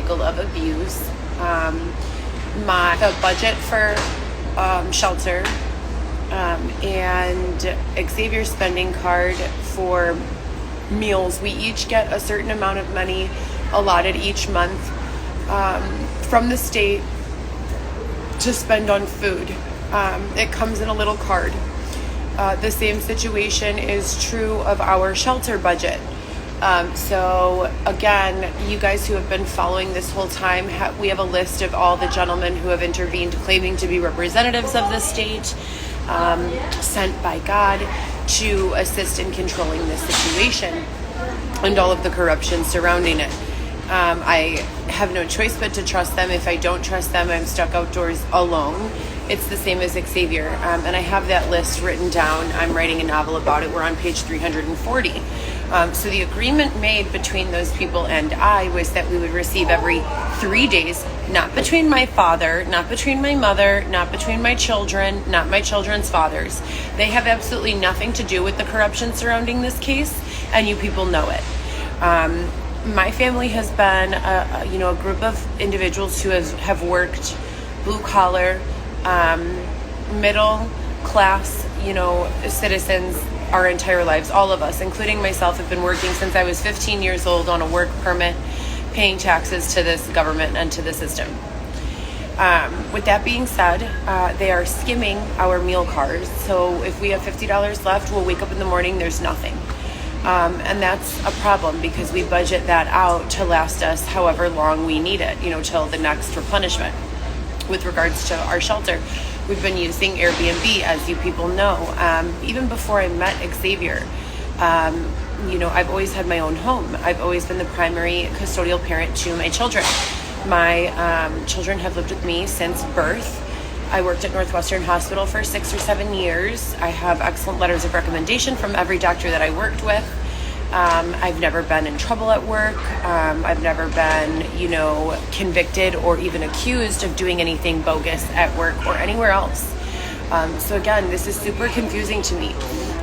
cycle of abuse. The budget for shelter and Xavier's spending card for meals, we each get a certain amount of money allotted each month from the state to spend on food. It comes in a little card. The same situation is true of our shelter budget. So again, you guys who have been following this whole time, we have a list of all the gentlemen who have intervened claiming to be representatives of the state, sent by God to assist in controlling this situation and all of the corruption surrounding it. I have no choice but to trust them. If I don't trust them, I'm stuck outdoors alone. It's the same as Xavier. And I have that list written down. I'm writing a novel about it. We're on page 340. So the agreement made between those people and I was that we would receive every 3 days, not between my father, not between my mother, not between my children, not my children's fathers. They have absolutely nothing to do with the corruption surrounding this case, and you people know it. My family has been a group of individuals who have worked blue collar, middle class, citizens our entire lives. All of us, including myself, have been working since I was 15 years old on a work permit, paying taxes to this government and to the system. With that being said, they are skimming our meal cards. So if we have $50 left, we'll wake up in the morning, there's nothing. And that's a problem because we budget that out to last us however long we need it, till the next replenishment. With regards to our shelter, we've been using Airbnb, as you people know. Even before I met Xavier, I've always had my own home. I've always been the primary custodial parent to my children. My children have lived with me since birth. I worked at Northwestern Hospital for 6 or 7 years. I have excellent letters of recommendation from every doctor that I worked with. I've never been in trouble at work. I've never been, convicted or even accused of doing anything bogus at work or anywhere else. So again, this is super confusing to me.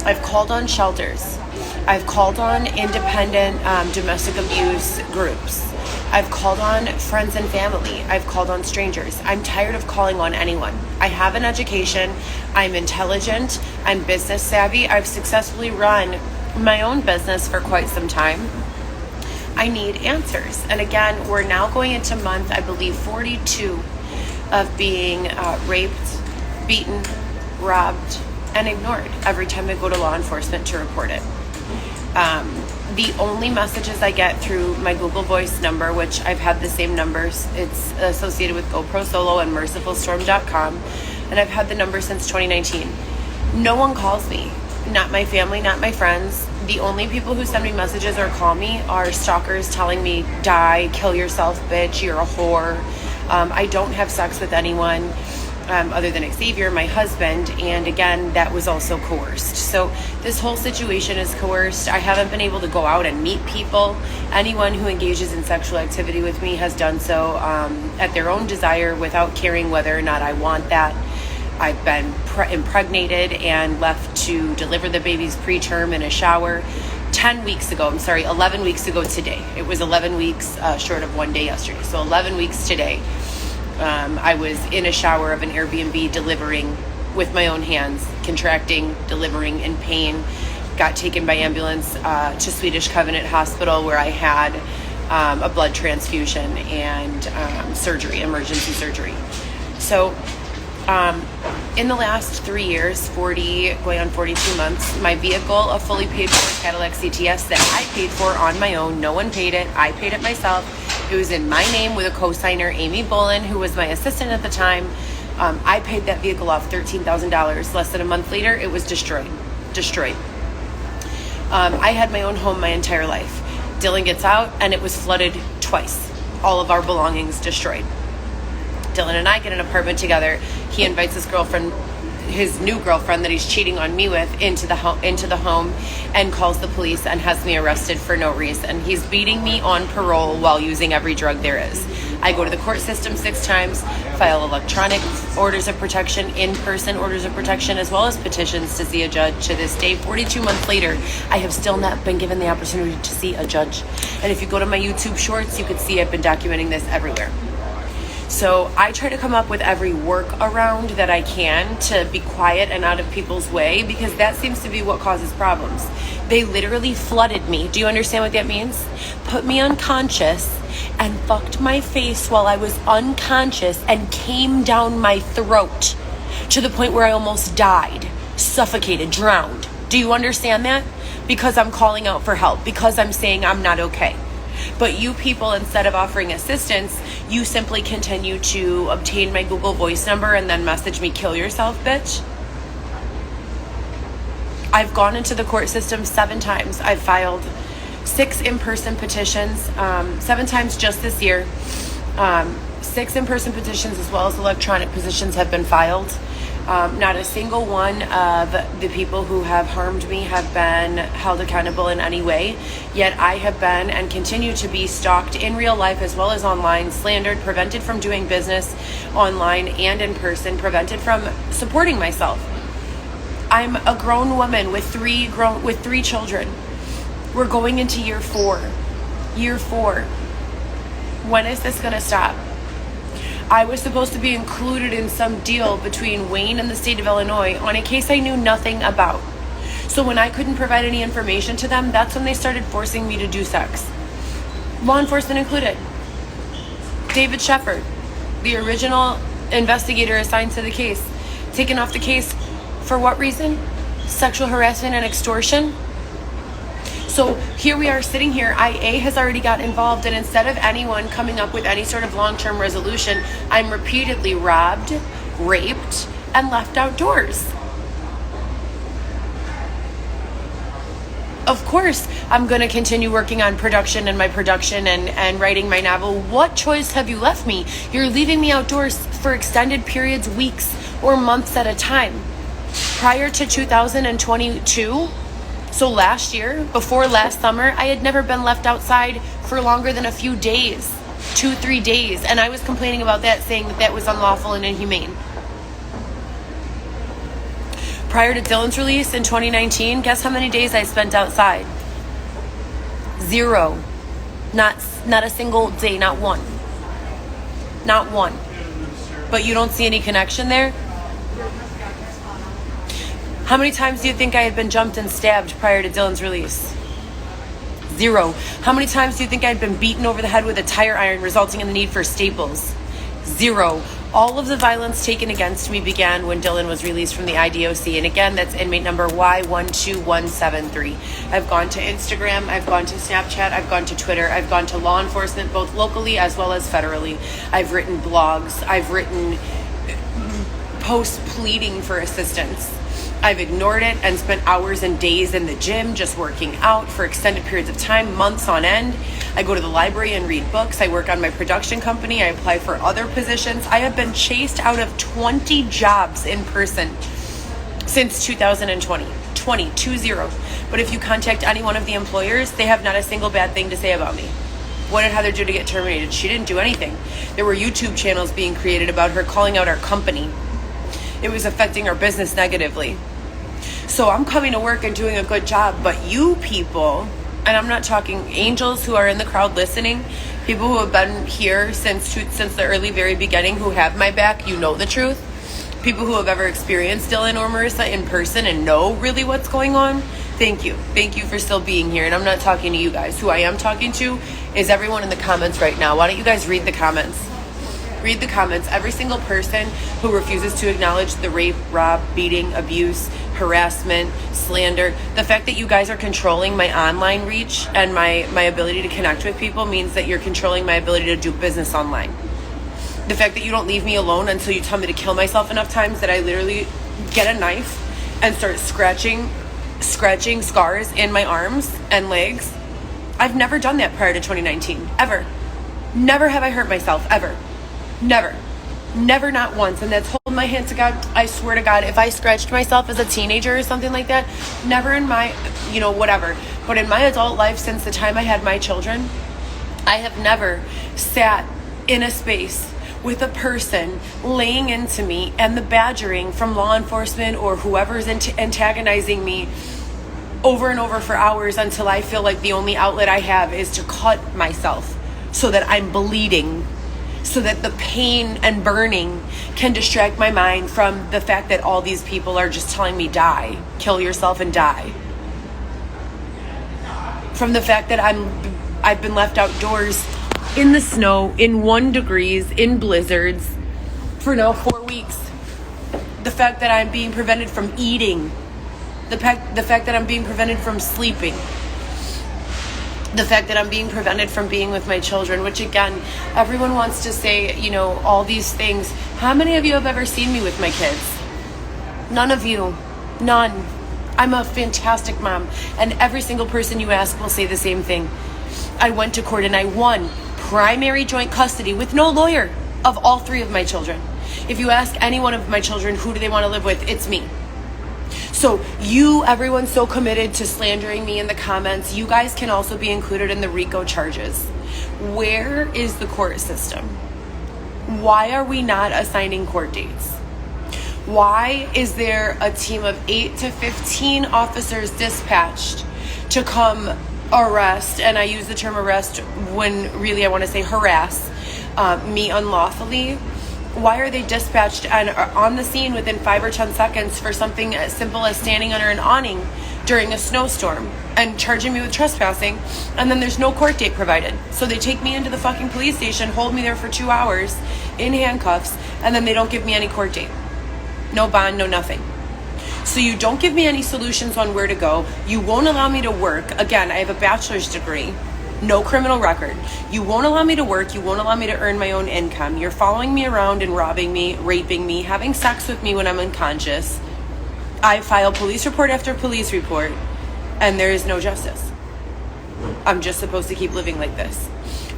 I've called on shelters. I've called on independent domestic abuse groups. I've called on friends and family. I've called on strangers. I'm tired of calling on anyone. I have an education. I'm intelligent. I'm business savvy. I've successfully run my own business for quite some time. I need answers. And again, we're now going into month, I believe, 42 of being raped, beaten, robbed, and ignored every time I go to law enforcement to report it. The only messages I get through my Google Voice number, which I've had the same numbers, it's associated with GoPro Solo and MercifulStorm.com, and I've had the number since 2019. No one calls me. Not my family, not my friends. The only people who send me messages or call me are stalkers telling me, die, kill yourself, bitch, you're a whore. I don't have sex with anyone other than Xavier, my husband, and again, that was also coerced. So this whole situation is coerced. I haven't been able to go out and meet people. Anyone who engages in sexual activity with me has done so at their own desire without caring whether or not I want that. I've been impregnated and left to deliver the babies preterm in a shower 11 weeks ago today. It was 11 weeks short of 1 day yesterday. So 11 weeks today. I was in a shower of an Airbnb delivering with my own hands, contracting, delivering in pain. Got taken by ambulance to Swedish Covenant Hospital where I had a blood transfusion and emergency surgery. So in the last 3 years, going on 42 months, my vehicle, a fully paid for Cadillac CTS that I paid for on my own. No one paid it. I paid it myself. It was in my name with a co-signer, Amy Bolin, who was my assistant at the time. I paid that vehicle off $13,000. Less than a month later, it was destroyed. I had my own home my entire life. Dylan gets out, and it was flooded twice. All of our belongings destroyed. Dylan and I get an apartment together. He invites his girlfriend his new girlfriend that he's cheating on me with into the home and calls the police and has me arrested for no reason. He's beating me on parole while using every drug there is. I go to the court system 6 times, file electronic orders of protection, in-person orders of protection, as well as petitions to see a judge. To this day, 42 months later, I have still not been given the opportunity to see a judge. And if you go to my YouTube shorts, you can see I've been documenting this everywhere. So I try to come up with every workaround that I can to be quiet and out of people's way, because that seems to be what causes problems. They literally flooded me. Do you understand what that means? Put me unconscious and fucked my face while I was unconscious and came down my throat to the point where I almost died, suffocated, drowned. Do you understand that? Because I'm calling out for help, because I'm saying I'm not okay. But you people, instead of offering assistance, you simply continue to obtain my Google Voice number and then message me, kill yourself, bitch. I've gone into the court system 7 times. I've filed 6 in-person petitions, 7 times just this year. 6 in-person petitions as well as electronic petitions have been filed. Not a single one of the people who have harmed me have been held accountable in any way. Yet I have been and continue to be stalked in real life as well as online, slandered, prevented from doing business online and in person, prevented from supporting myself. I'm a grown woman with 3 children. We're going into year 4. Year 4. When is this going to stop? I was supposed to be included in some deal between Wayne and the state of Illinois on a case I knew nothing about. So when I couldn't provide any information to them, that's when they started forcing me to do sex. Law enforcement included. David Shepard, the original investigator assigned to the case, taken off the case for what reason? Sexual harassment and extortion. So here we are sitting here, IA has already got involved, and instead of anyone coming up with any sort of long-term resolution, I'm repeatedly robbed, raped, and left outdoors. Of course, I'm going to continue working on production and my production and writing my novel. What choice have you left me? You're leaving me outdoors for extended periods, weeks, or months at a time. Prior to 2022, so last year, before last summer, I had never been left outside for longer than a few days, 2-3 days. And I was complaining about that, saying that was unlawful and inhumane. Prior to Dylan's release in 2019, guess how many days I spent outside? 0. Not a single day, not one. Not one. But you don't see any connection there? How many times do you think I had been jumped and stabbed prior to Dylan's release? 0. How many times do you think I had been beaten over the head with a tire iron, resulting in the need for staples? 0. All of the violence taken against me began when Dylan was released from the IDOC. And again, that's inmate number Y12173. I've gone to Instagram, I've gone to Snapchat, I've gone to Twitter, I've gone to law enforcement, both locally as well as federally. I've written blogs, I've written posts pleading for assistance. I've ignored it and spent hours and days in the gym just working out for extended periods of time, months on end. I go to the library and read books. I work on my production company. I apply for other positions. I have been chased out of 20 jobs in person since 2020. 20. But if you contact any one of the employers, they have not a single bad thing to say about me. What did Heather do to get terminated? She didn't do anything. There were YouTube channels being created about her calling out our company. It was affecting our business negatively. So I'm coming to work and doing a good job, but you people, and I'm not talking angels who are in the crowd listening, people who have been here since the early, very beginning, who have my back, you know the truth. People who have ever experienced Dylan or Marissa in person and know really what's going on, thank you. Thank you for still being here. And I'm not talking to you guys. Who I am talking to is everyone in the comments right now. Why don't you guys read the comments? Read the comments. Every single person who refuses to acknowledge the rape, rob, beating, abuse, harassment, slander. The fact that you guys are controlling my online reach and my ability to connect with people means that you're controlling my ability to do business online. The fact that you don't leave me alone until you tell me to kill myself enough times that I literally get a knife and start scratching scars in my arms and legs. I've never done that prior to 2019, ever. Never have I hurt myself, ever. Never. Never, not once. And that's holding my hand to God. I swear to God, if I scratched myself as a teenager or something like that, never in my, whatever. But in my adult life, since the time I had my children, I have never sat in a space with a person laying into me and the badgering from law enforcement or whoever's antagonizing me over and over for hours until I feel like the only outlet I have is to cut myself so that I'm bleeding, so that the pain and burning can distract my mind from the fact that all these people are just telling me die, kill yourself and die. From the fact that I've been left outdoors in the snow, in 1 degrees, in blizzards, for now 4 weeks. The fact that I'm being prevented from eating. The fact that I'm being prevented from sleeping. The fact that I'm being prevented from being with my children, which again, everyone wants to say, all these things. How many of you have ever seen me with my kids? None of you. None. I'm a fantastic mom. And every single person you ask will say the same thing. I went to court and I won primary joint custody with no lawyer of all 3 of my children. If you ask any one of my children who do they want to live with, it's me. So everyone's so committed to slandering me in the comments. You guys can also be included in the RICO charges. Where is the court system? Why are we not assigning court dates? Why is there a team of 8 to 15 officers dispatched to come arrest, and I use the term arrest when really I want to say harass me unlawfully? Why are they dispatched and are on the scene within 5 or 10 seconds for something as simple as standing under an awning during a snowstorm and charging me with trespassing, and then there's no court date provided? So they take me into the fucking police station, hold me there for 2 hours in handcuffs, and then they don't give me any court date. No bond, no nothing. So you don't give me any solutions on where to go. You won't allow me to work. Again, I have a bachelor's degree, no criminal record. You won't allow me to work. You won't allow me to earn my own income. You're following me around and robbing me, raping me, having sex with me when I'm unconscious. I file police report after police report, and there is no justice. I'm just supposed to keep living like this.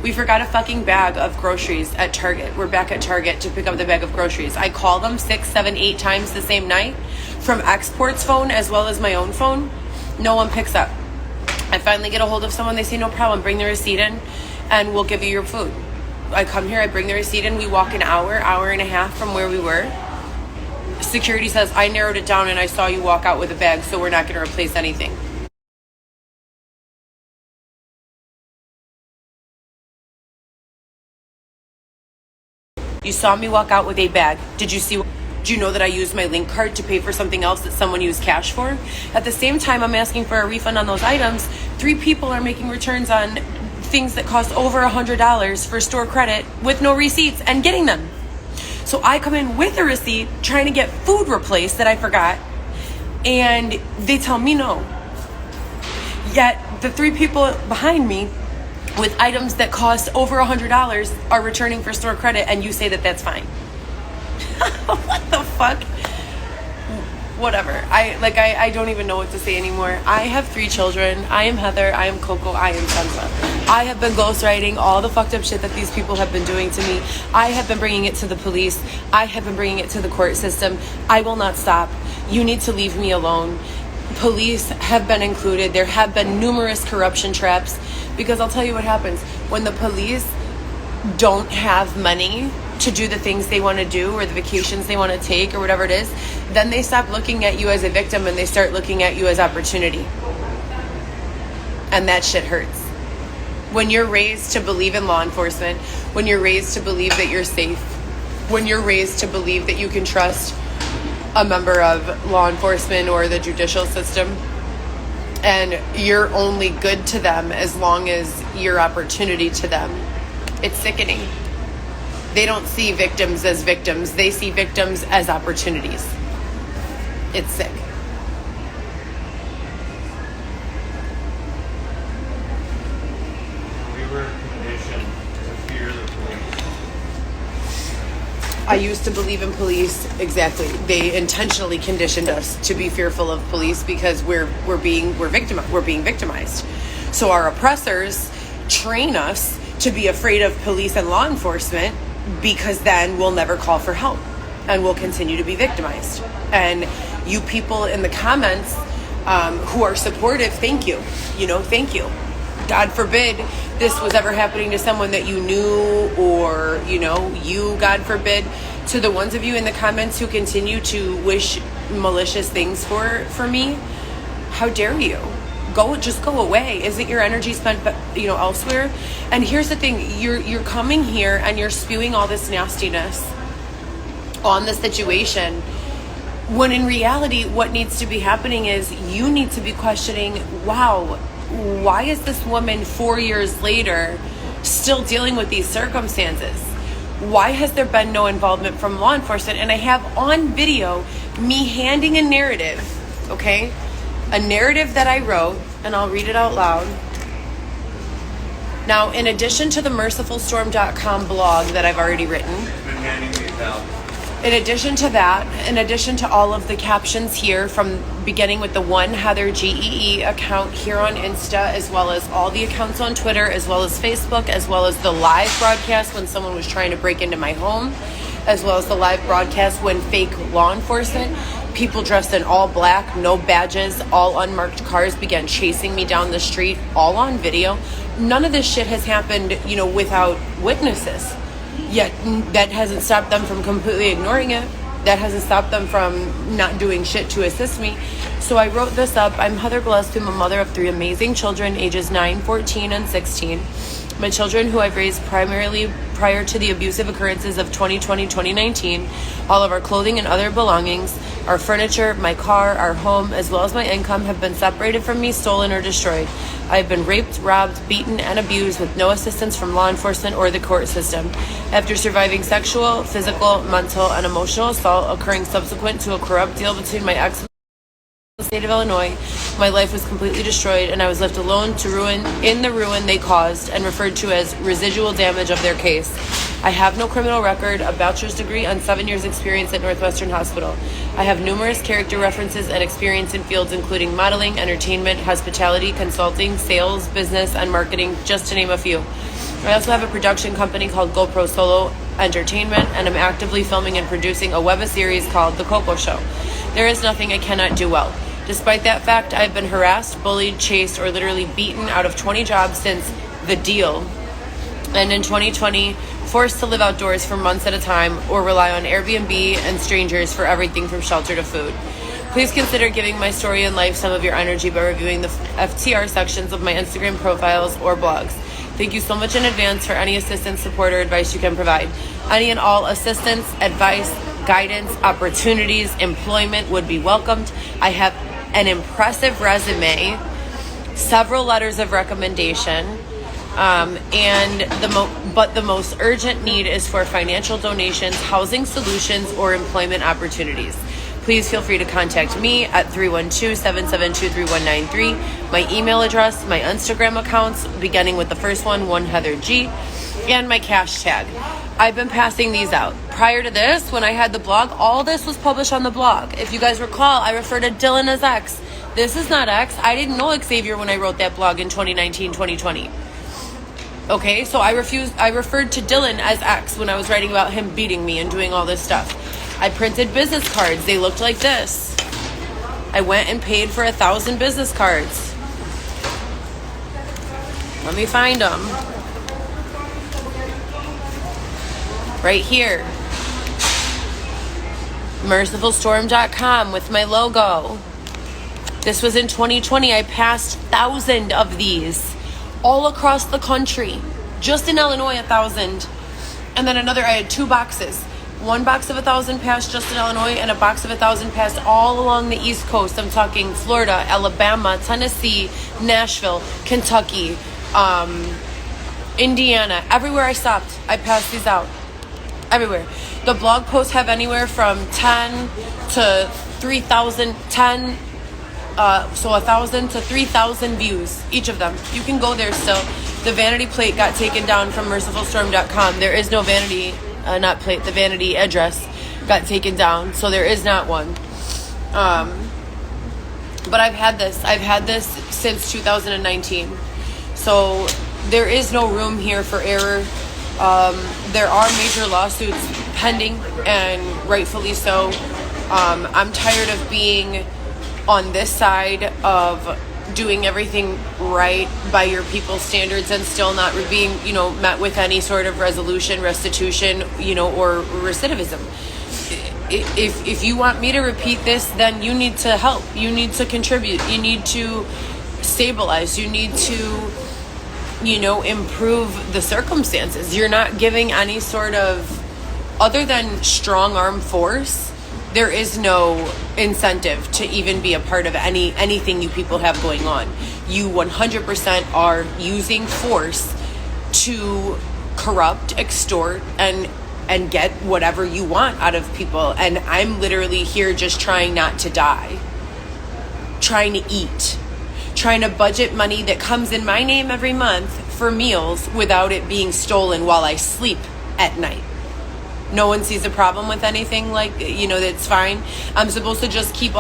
We forgot a fucking bag of groceries at Target. We're back at Target to pick up the bag of groceries. I call them 6, 7, 8 times the same night from Export's phone as well as my own phone. No one picks up. I finally get a hold of someone. They say, no problem, bring the receipt in and we'll give you your food. I come here, I bring the receipt in. We walk an hour and a half from where we were. Security says, I narrowed it down and I saw you walk out with a bag, so we're not going to replace anything. You saw me walk out with a bag. Do you know that I used my link card to pay for something else that someone used cash for? At the same time, I'm asking for a refund on those items. 3 people are making returns on things that cost over $100 for store credit with no receipts and getting them. So I come in with a receipt trying to get food replaced that I forgot, and they tell me no. Yet the 3 people behind me with items that cost over $100 are returning for store credit, and you say that that's fine. What the fuck? Whatever. I don't even know what to say anymore. I have 3 children. I am Heather. I am Coco. I am Sansa. I have been ghostwriting all the fucked up shit that these people have been doing to me. I have been bringing it to the police. I have been bringing it to the court system. I will not stop. You need to leave me alone. Police have been included. There have been numerous corruption traps, because I'll tell you what happens when the police don't have money to do the things they want to do or the vacations they want to take or whatever it is. Then they stop looking at you as a victim and they start looking at you as opportunity. And that shit hurts. When you're raised to believe in law enforcement, when you're raised to believe that you're safe, when you're raised to believe that you can trust a member of law enforcement or the judicial system, and you're only good to them as long as you're opportunity to them, it's sickening. They don't see victims as victims. They see victims as opportunities. It's sick. We were conditioned to fear the police. I used to believe in police. Exactly. They intentionally conditioned us to be fearful of police because we're being victimized. So our oppressors train us to be afraid of police and law enforcement because then we'll never call for help and we'll continue to be victimized. And you people in the comments who are supportive, thank you. Thank you. God forbid this was ever happening to someone that you knew, or, you, God forbid, to the ones of you in the comments who continue to wish malicious things for me, how dare you? Just go away. Isn't your energy spent, elsewhere? And here's the thing, you're coming here and you're spewing all this nastiness on the situation, when in reality, what needs to be happening is you need to be questioning, wow, why is this woman 4 years later still dealing with these circumstances? Why has there been no involvement from law enforcement? And I have on video me handing a narrative, okay? A narrative that I wrote, and I'll read it out loud. Now, in addition to the mercifulstorm.com blog that I've already written, Been handing these out. in addition to that, in addition to all of the captions here, from beginning with the one Heather GEE account here on Insta, as well as all the accounts on Twitter, as well as Facebook, as well as the live broadcast when someone was trying to break into my home, as well as the live broadcast when fake law enforcement, people dressed in all black, no badges, all unmarked cars began chasing me down the street, all on video. None of this shit has happened, without witnesses. Yet that hasn't stopped them from completely ignoring it. That hasn't stopped them from not doing shit to assist me. So I wrote this up. I'm Heather Gillespie. I'm a mother of 3 amazing children, ages 9, 14, and 16. My children, who I've raised primarily prior to the abusive occurrences of 2020-2019, all of our clothing and other belongings, our furniture, my car, our home, as well as my income have been separated from me, stolen, or destroyed. I have been raped, robbed, beaten, and abused with no assistance from law enforcement or the court system. After surviving sexual, physical, mental, and emotional assault occurring subsequent to a corrupt deal between my ex the state of Illinois, my life was completely destroyed, and I was left alone to ruin the ruin they caused, and referred to as residual damage of their case. I have no criminal record, a bachelor's degree, and 7 years experience at Northwestern Hospital. I have numerous character references and experience in fields including modeling, entertainment, hospitality, consulting, sales, business, and marketing, just to name a few. I also have a production company called GoPro Solo Entertainment, and I'm actively filming and producing a web series called The Coco Show. There is nothing I cannot do well. Despite that fact, I've been harassed, bullied, chased, or literally beaten out of 20 jobs since the deal. And in 2020, forced to live outdoors for months at a time or rely on Airbnb and strangers for everything from shelter to food. Please consider giving my story and life some of your energy by reviewing the FTR sections of my Instagram profiles or blogs. Thank you so much in advance for any assistance, support, or advice you can provide. Any and all assistance, advice, guidance, opportunities, employment would be welcomed. I have an impressive resume, several letters of recommendation, but the most urgent need is for financial donations, housing solutions, or employment opportunities. Please feel free to contact me at 312-772-3193. My email address, my Instagram accounts, beginning with the first one Heather G, and my cash tag. I've been passing these out. Prior to this, when I had the blog, all this was published on the blog. If you guys recall, I referred to Dylan as X. This is not X. I didn't know Xavier when I wrote that blog in 2019-2020. Okay, so I referred to Dylan as X when I was writing about him beating me and doing all this stuff. I printed business cards. They looked like this. I went and paid for 1,000 business cards. Let me find them. Right here. Mercifulstorm.com with my logo. This was in 2020. I passed 1,000 of these all across the country. Just in Illinois, 1,000. And then I had 2 boxes. One box of 1,000 passed just in Illinois, and a box of 1,000 passed all along the East Coast. I'm talking Florida, Alabama, Tennessee, Nashville, Kentucky, Indiana. Everywhere I stopped, I passed these out. Everywhere. The blog posts have anywhere from 10 to 3,000, 10, so 1,000 to 3,000 views, each of them. You can go there still. The vanity plate got taken down from mercifulstorm.com. There is no vanity, not plate, the vanity address got taken down, so there is not one. But I've had this since 2019. So there is no room here for error. There are major lawsuits pending, and rightfully so. I'm tired of being on this side of doing everything right by your people's standards and still not being, met with any sort of resolution, restitution, or recidivism. If you want me to repeat this, then you need to help. You need to contribute. You need to stabilize. You need to, improve the circumstances. You're not giving any sort of, other than strong arm force, there is no incentive to even be a part of anything you people have going on. You 100% are using force to corrupt, extort, and get whatever you want out of people. And I'm literally here just trying not to die, trying to eat, trying to budget money that comes in my name every month for meals without it being stolen while I sleep at night. No one sees a problem with anything that's fine. I'm supposed to just keep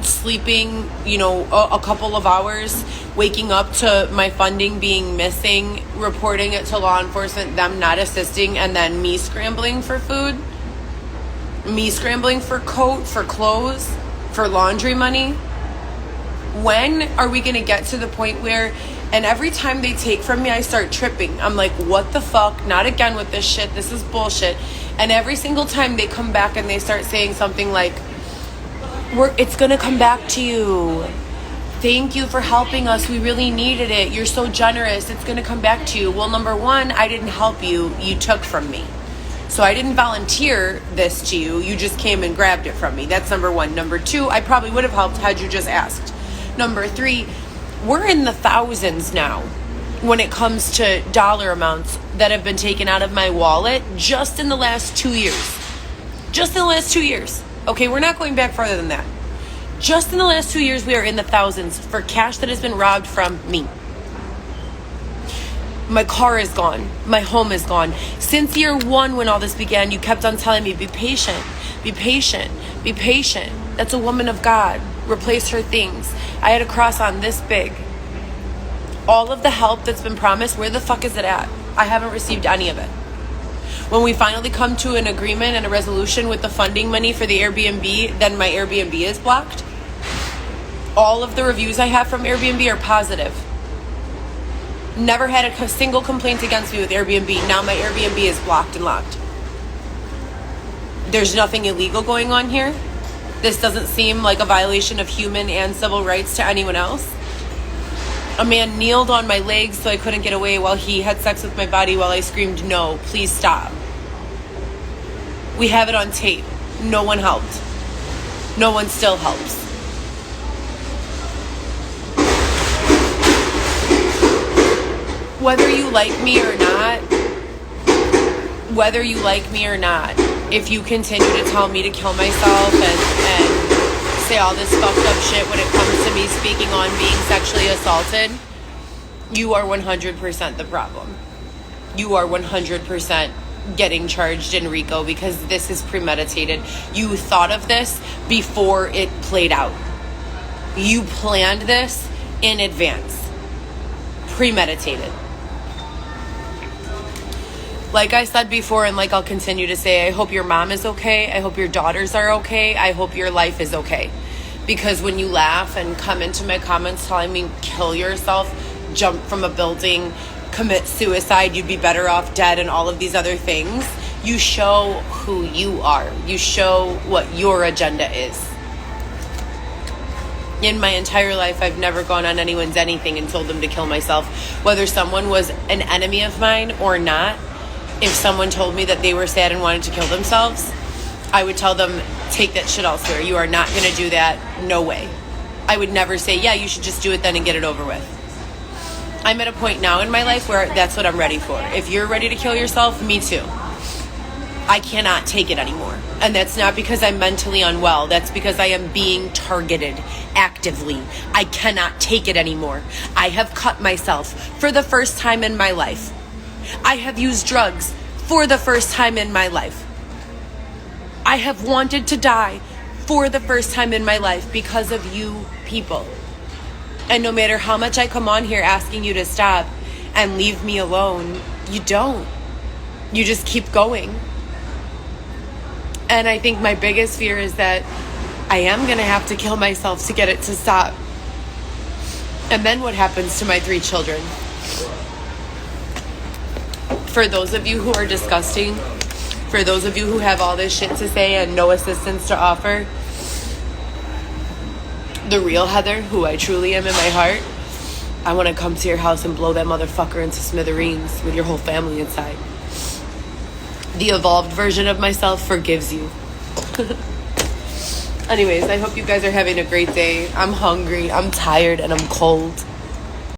sleeping, a couple of hours, waking up to my funding being missing, reporting it to law enforcement, them not assisting, and then me scrambling for food, me scrambling for coat, for clothes, for laundry money. When are we going to get to the point where, and every time they take from me, I start tripping. I'm like, what the fuck? Not again with this shit. This is bullshit. And every single time they come back and they start saying something like, it's going to come back to you. Thank you for helping us. We really needed it. You're so generous. It's going to come back to you. Well, number one, I didn't help you. You took from me. So I didn't volunteer this to you. You just came and grabbed it from me. That's number one. Number two, I probably would have helped had you just asked. Number three, we're in the thousands now when it comes to dollar amounts that have been taken out of my wallet just in the last 2 years. Just in the last 2 years. Okay, we're not going back farther than that. Just in the last 2 years, we are in the thousands for cash that has been robbed from me. My car is gone. My home is gone. Since year one, when all this began, you kept on telling me, be patient, be patient, be patient. That's a woman of God. Replace her things. I had a cross on this big. All of the help that's been promised, where the fuck is it at? I haven't received any of it. When we finally come to an agreement and a resolution with the funding money for the Airbnb, then my Airbnb is blocked. All of the reviews I have from Airbnb are positive. Never had a single complaint against me with Airbnb. Now my Airbnb is blocked and locked. There's nothing illegal going on here. This doesn't seem like a violation of human and civil rights to anyone else. A man kneeled on my legs so I couldn't get away while he had sex with my body while I screamed, no, please stop. We have it on tape. No one helped. No one still helps. Whether you like me or not, if you continue to tell me to kill myself and say all this fucked up shit when it comes to me speaking on being sexually assaulted, you are 100% the problem. You are 100% getting charged in RICO because this is premeditated. You thought of this before it played out. You planned this in advance. Premeditated. Like I said before, and like I'll continue to say, I hope your mom is okay. I hope your daughters are okay. I hope your life is okay. Because when you laugh and come into my comments telling me kill yourself, jump from a building, commit suicide, you'd be better off dead, and all of these other things, you show who you are. You show what your agenda is. In my entire life, I've never gone on anyone's anything and told them to kill myself. Whether someone was an enemy of mine or not, if someone told me that they were sad and wanted to kill themselves, I would tell them, take that shit elsewhere. You are not going to do that. No way. I would never say, yeah, you should just do it then and get it over with. I'm at a point now in my life where that's what I'm ready for. If you're ready to kill yourself, me too. I cannot take it anymore. And that's not because I'm mentally unwell. That's because I am being targeted actively. I cannot take it anymore. I have cut myself for the first time in my life. I have used drugs for the first time in my life. I have wanted to die for the first time in my life because of you people. And no matter how much I come on here asking you to stop and leave me alone, you don't. you just keep going. And I think my biggest fear is that I am going to have to kill myself to get it to stop. And then what happens to my 3 children? For those of you who are disgusting, for those of you who have all this shit to say and no assistance to offer, the real Heather, who I truly am in my heart, I want to come to your house and blow that motherfucker into smithereens with your whole family inside. The evolved version of myself forgives you. Anyways, I hope you guys are having a great day. I'm hungry, I'm tired, and I'm cold.